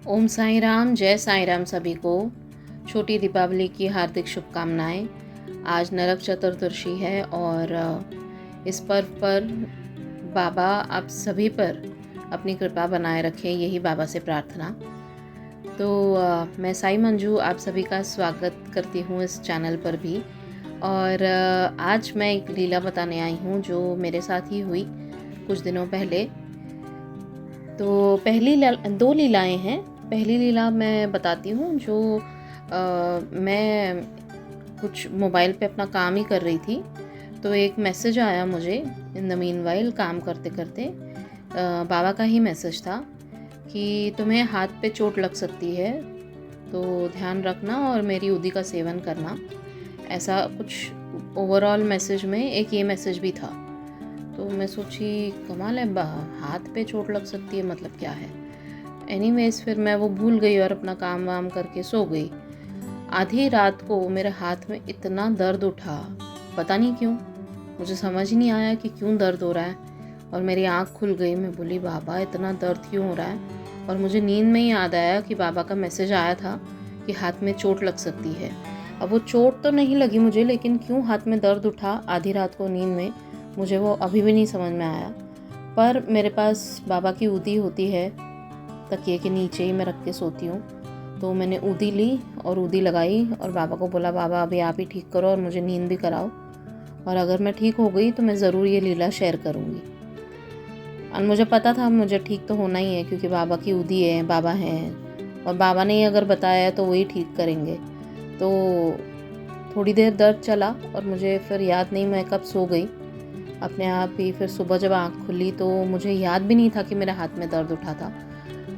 ओम साई राम, जय साई राम सभी को। छोटी दीपावली की हार्दिक शुभकामनाएं। आज नरक चतुर्दशी है और इस पर्व पर बाबा आप सभी पर अपनी कृपा बनाए रखें, यही बाबा से प्रार्थना। तो मैं साई मंजू आप सभी का स्वागत करती हूँ इस चैनल पर भी। और आज मैं एक लीला बताने आई हूँ जो मेरे साथ ही हुई कुछ दिनों पहले। तो दो लीलाएं हैं। पहली लीला मैं बताती हूँ जो मैं कुछ मोबाइल पे अपना काम ही कर रही थी, तो एक मैसेज आया मुझे इन द मीनवाइल काम करते करते। बाबा का ही मैसेज था कि तुम्हें हाथ पे चोट लग सकती है, तो ध्यान रखना और मेरी उदी का सेवन करना। ऐसा कुछ ओवरऑल मैसेज में एक ये मैसेज भी था। तो मैं सोची कमाल है, हाथ पे चोट लग सकती है, मतलब क्या है। एनीवेज फिर मैं वो भूल गई और अपना काम वाम करके सो गई। आधी रात को मेरे हाथ में इतना दर्द उठा, पता नहीं क्यों, मुझे समझ नहीं आया कि क्यों दर्द हो रहा है। और मेरी आँख खुल गई। मैं बोली बाबा इतना दर्द क्यों हो रहा है। और मुझे नींद में ही याद आया कि बाबा का मैसेज आया था कि हाथ में चोट लग सकती है। अब वो चोट तो नहीं लगी मुझे, लेकिन क्यों हाथ में दर्द उठा आधी रात को नींद में, मुझे वो अभी भी नहीं समझ में आया। पर मेरे पास बाबा की उदी होती है, तकिए के नीचे ही मैं रख के सोती हूँ। तो मैंने उदी ली और उदी लगाई और बाबा को बोला बाबा अभी आप ही ठीक करो और मुझे नींद भी कराओ, और अगर मैं ठीक हो गई तो मैं ज़रूर ये लीला शेयर करूँगी। और मुझे पता था मुझे ठीक तो होना ही है, क्योंकि बाबा की उदी है, बाबा हैं, और बाबा ने ही अगर बताया है तो वही ठीक करेंगे। तो थोड़ी देर दर्द चला और मुझे फिर याद नहीं मैं कब सो गई अपने आप ही। फिर सुबह जब आँख खुली तो मुझे याद भी नहीं था कि मेरे हाथ में दर्द उठा था।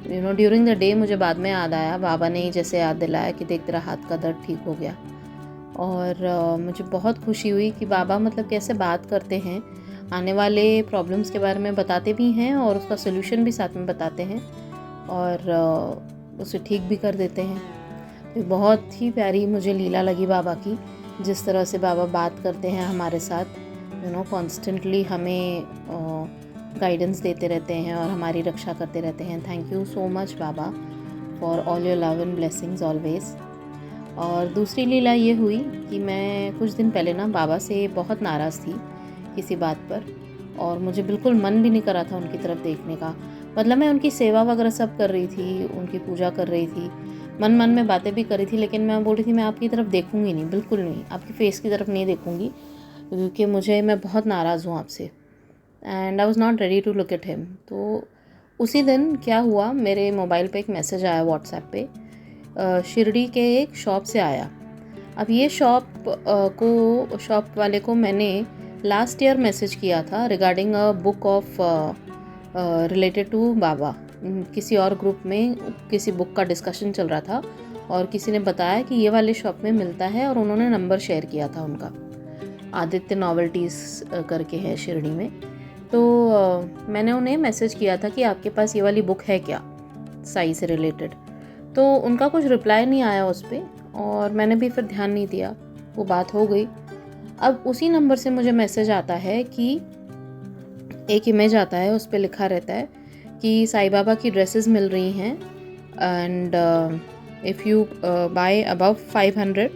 ड्यूरिंग द डे मुझे बाद में याद आया, बाबा ने ही जैसे याद दिलाया कि देख तेरा हाथ का दर्द ठीक हो गया। और मुझे बहुत खुशी हुई कि बाबा मतलब कैसे बात करते हैं, आने वाले प्रॉब्लम्स के बारे में बताते भी हैं और उसका सोल्यूशन भी साथ में बताते हैं, और उसे ठीक भी कर देते हैं। तो बहुत ही प्यारी मुझे लीला लगी बाबा की, जिस तरह से बाबा बात करते हैं हमारे साथ। कॉन्स्टेंटली हमें गाइडेंस देते रहते हैं और हमारी रक्षा करते रहते हैं। Thank you so much Baba for all your love and blessings always. और दूसरी लीला ये हुई कि मैं कुछ दिन पहले ना बाबा से बहुत नाराज़ थी किसी बात पर, और मुझे बिल्कुल मन भी नहीं करा था उनकी तरफ देखने का। मतलब मैं उनकी सेवा वगैरह सब कर रही थी, उनकी पूजा कर रही थी, मन मन में बातें भी कर रही थी, लेकिन मैं बोल रही थी मैं आपकी तरफ देखूंगी नहीं, बिल्कुल नहीं, आपकी फेस की तरफ नहीं देखूंगी, क्योंकि मैं बहुत नाराज़ हूँ आपसे। And I was not ready to look at him. तो उसी दिन क्या हुआ, मेरे मोबाइल पे एक मैसेज आया व्हाट्सएप पे, शिरडी के एक शॉप से आया। अब ये शॉप वाले को मैंने लास्ट ईयर मैसेज किया था regarding a book of related to Baba. किसी और ग्रुप में किसी बुक का डिस्कशन चल रहा था और किसी ने बताया कि ये वाले शॉप में मिलता है, और उन्होंने नंबर शेयर किया था उनका। आदित्य नॉवेल्टीज़ करके है शिरडी में। तो मैंने उन्हें मैसेज किया था कि आपके पास ये वाली बुक है क्या, साई से रिलेटेड। तो उनका कुछ रिप्लाई नहीं आया उस पर, और मैंने भी फिर ध्यान नहीं दिया, वो बात हो गई। अब उसी नंबर से मुझे मैसेज आता है कि एक इमेज आता है, उस पर लिखा रहता है कि साईं बाबा की ड्रेसेस मिल रही हैं, and if you buy above 500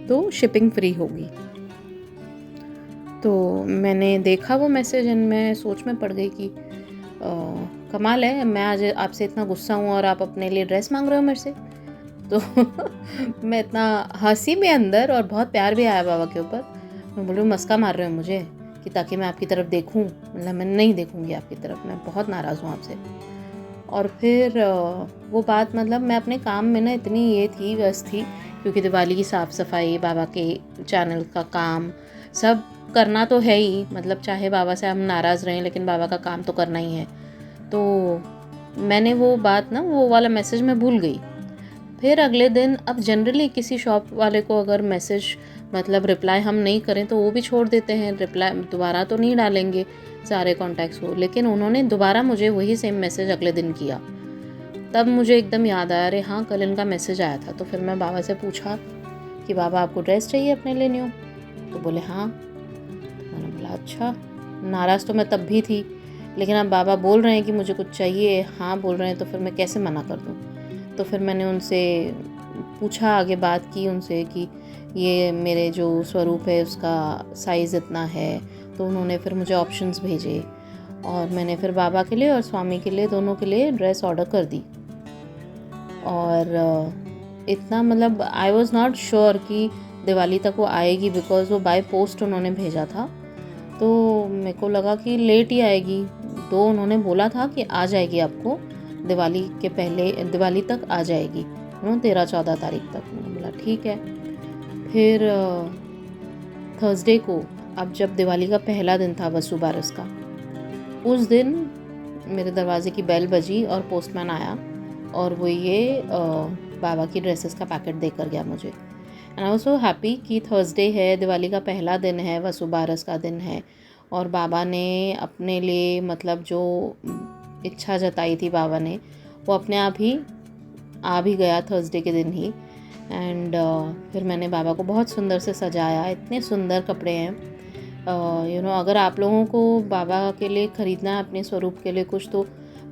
तो शिपिंग फ्री होगी। तो मैंने देखा वो मैसेज एंड मैं सोच में पड़ गई कि कमाल है, मैं आज आपसे इतना गुस्सा हूँ और आप अपने लिए ड्रेस मांग रहे हो मेरे से। तो मैं इतना हंसी भी अंदर और बहुत प्यार भी आया बाबा के ऊपर। मैं बोल रही हूँ मस्का मार रहे हो मुझे कि ताकि मैं आपकी तरफ देखूँ, मतलब मैं नहीं देखूँगी आपकी तरफ, मैं बहुत नाराज़ हूँ आपसे। और फिर वो बात, मतलब मैं अपने काम में ना इतनी ये थी, व्यस्त थी, क्योंकि दिवाली की साफ़ सफाई, बाबा के चैनल का काम सब करना तो है ही, मतलब चाहे बाबा से हम नाराज़ रहें लेकिन बाबा का काम तो करना ही है। तो मैंने वो बात ना, वो वाला मैसेज मैं भूल गई। फिर अगले दिन, अब जनरली किसी शॉप वाले को अगर मैसेज मतलब रिप्लाई हम नहीं करें तो वो भी छोड़ देते हैं, रिप्लाई दोबारा तो नहीं डालेंगे सारे कॉन्टैक्ट्स को, लेकिन उन्होंने दोबारा मुझे वही सेम मैसेज अगले दिन किया। तब मुझे एकदम याद आया, अरे हाँ कल इनका मैसेज आया था। तो फिर मैं बाबा से पूछा कि बाबा आपको ड्रेस चाहिए अपने लिए न्यू? तो बोले हाँ। तो मैंने बोला अच्छा। नाराज़ तो मैं तब भी थी, लेकिन अब बाबा बोल रहे हैं कि मुझे कुछ चाहिए, हाँ बोल रहे हैं, तो फिर मैं कैसे मना कर दूँ। तो फिर मैंने उनसे पूछा, आगे बात की उनसे कि ये मेरे जो स्वरूप है उसका साइज़ इतना है। तो उन्होंने फिर मुझे ऑप्शंस भेजे और मैंने फिर बाबा के लिए और स्वामी के लिए, दोनों के लिए ड्रेस ऑर्डर कर दी। और इतना मतलब आई वॉज़ नॉट श्योर कि दिवाली तक वो आएगी, बिकॉज़ वो बाय पोस्ट उन्होंने भेजा था। तो मेरे को लगा कि लेट ही आएगी। तो उन्होंने बोला था कि आ जाएगी आपको दिवाली के पहले, दिवाली तक आ जाएगी, 13-14 तारीख तक। मैंने बोला ठीक है। फिर थर्सडे को, अब जब दिवाली का पहला दिन था वसुबारस का, उस दिन मेरे दरवाजे की बेल बजी और पोस्टमैन आया और वो ये बाबा की ड्रेसेस का पैकेट देकर गया मुझे। And I was so happy कि थर्सडे है, दिवाली का पहला दिन है, वसुबारस का दिन है और बाबा ने अपने लिए मतलब जो इच्छा जताई थी बाबा ने, वो अपने आप ही आ भी गया थर्सडे के दिन ही। एंड फिर मैंने बाबा को बहुत सुंदर से सजाया। इतने सुंदर कपड़े हैं। अगर आप लोगों को बाबा के लिए ख़रीदना है अपने स्वरूप के लिए कुछ, तो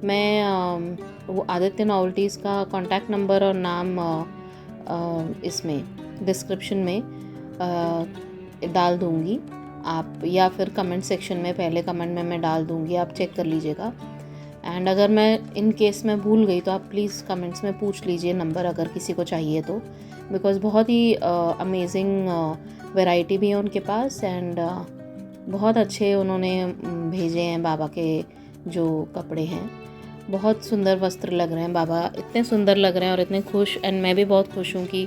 मैं वो आदित्य नॉवेल्टीज़ का कॉन्टैक्ट नंबर और नाम इसमें डिस्क्रिप्शन में डाल दूँगी आप, या फिर कमेंट सेक्शन में, पहले कमेंट में मैं डाल दूँगी, आप चेक कर लीजिएगा। एंड अगर मैं इन केस में भूल गई तो आप प्लीज़ कमेंट्स में पूछ लीजिए नंबर, अगर किसी को चाहिए तो, बिकॉज़ बहुत ही अमेजिंग वैरायटी भी है उनके पास। एंड बहुत अच्छे उन्होंने भेजे हैं बाबा के जो कपड़े हैं। बहुत सुंदर वस्त्र लग रहे हैं, बाबा इतने सुंदर लग रहे हैं और इतने खुश। एंड मैं भी बहुत खुश हूँ कि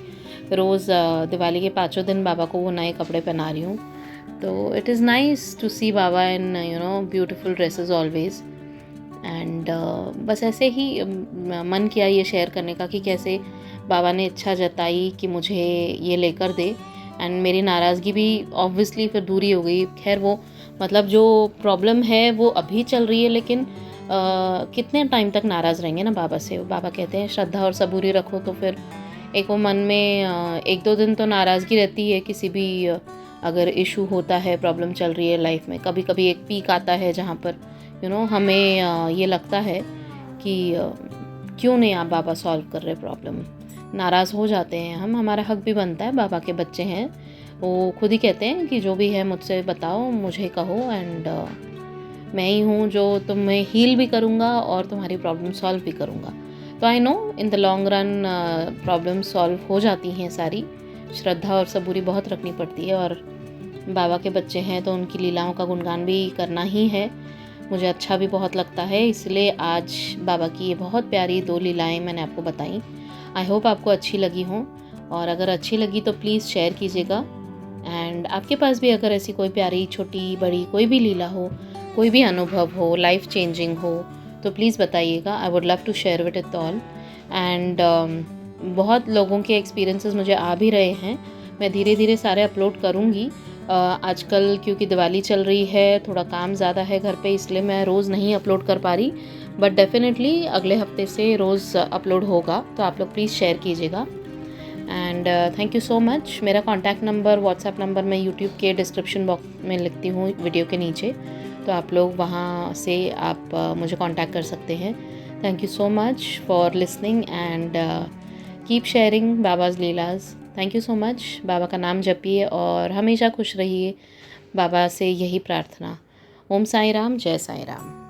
रोज़ दिवाली के 5 दिन बाबा को वो नए कपड़े पहना रही हूँ। तो it is nice to see Baba in beautiful dresses always. And बस ऐसे ही मन किया ये शेयर करने का कि कैसे बाबा ने इच्छा जताई कि मुझे ये लेकर दे। एंड मेरी नाराज़गी भी ऑब्वियसली फिर दूरी हो गई। खैर वो मतलब जो प्रॉब्लम है वो अभी चल रही है, लेकिन कितने टाइम तक नाराज़ रहेंगे ना बाबा से। बाबा कहते हैं श्रद्धा और सबूरी रखो, तो फिर एक वो मन में 1-2 दिन तो नाराज़गी रहती है। किसी भी अगर इशू होता है, प्रॉब्लम चल रही है लाइफ में, कभी कभी एक पीक आता है जहाँ पर हमें ये लगता है कि क्यों नहीं आप बाबा सॉल्व कर रहे प्रॉब्लम। नाराज़ हो जाते हैं हम, हमारा हक भी बनता है, बाबा के बच्चे हैं। वो खुद ही कहते हैं कि जो भी है मुझसे बताओ, मुझे कहो, एंड मैं ही हूँ जो तुम्हें हील भी करूँगा और तुम्हारी प्रॉब्लम सॉल्व भी करूँगा। तो I know in the long run problem solve हो जाती हैं सारी। श्रद्धा और सबूरी बहुत रखनी पड़ती है, और बाबा के बच्चे हैं तो उनकी लीलाओं का गुणगान भी करना ही है। मुझे अच्छा भी बहुत लगता है, इसलिए आज बाबा की ये बहुत प्यारी 2 लीलाएं मैंने आपको बताई। आई होप आपको अच्छी लगी हों, और अगर अच्छी लगी तो प्लीज़ शेयर कीजिएगा। एंड आपके पास भी अगर ऐसी कोई प्यारी छोटी बड़ी कोई भी लीला हो, कोई भी अनुभव हो, लाइफ चेंजिंग हो, तो प्लीज़ बताइएगा। I would love to share with it all. And बहुत लोगों के एक्सपीरियंसेस मुझे आ भी रहे हैं। मैं धीरे धीरे सारे अपलोड करूँगी। आजकल क्योंकि दिवाली चल रही है, थोड़ा काम ज़्यादा है घर पे, इसलिए मैं रोज़ नहीं अपलोड कर पा रही, बट डेफिनेटली अगले हफ्ते से रोज़ अपलोड होगा। तो आप लोग प्लीज़ शेयर कीजिएगा। And thank you so much. मेरा कॉन्टैक्ट नंबर, व्हाट्सएप नंबर मैं यूट्यूब के डिस्क्रिप्शन बॉक्स में लिखती हूँ वीडियो के नीचे, तो आप लोग वहाँ से आप मुझे कॉन्टैक्ट कर सकते हैं। Thank you so much for listening and keep sharing Baba's leelas. Thank you so much. Baba का नाम जपिए और हमेशा खुश रहिए। बाबा से यही प्रार्थना। ओम साई राम, जय साई राम।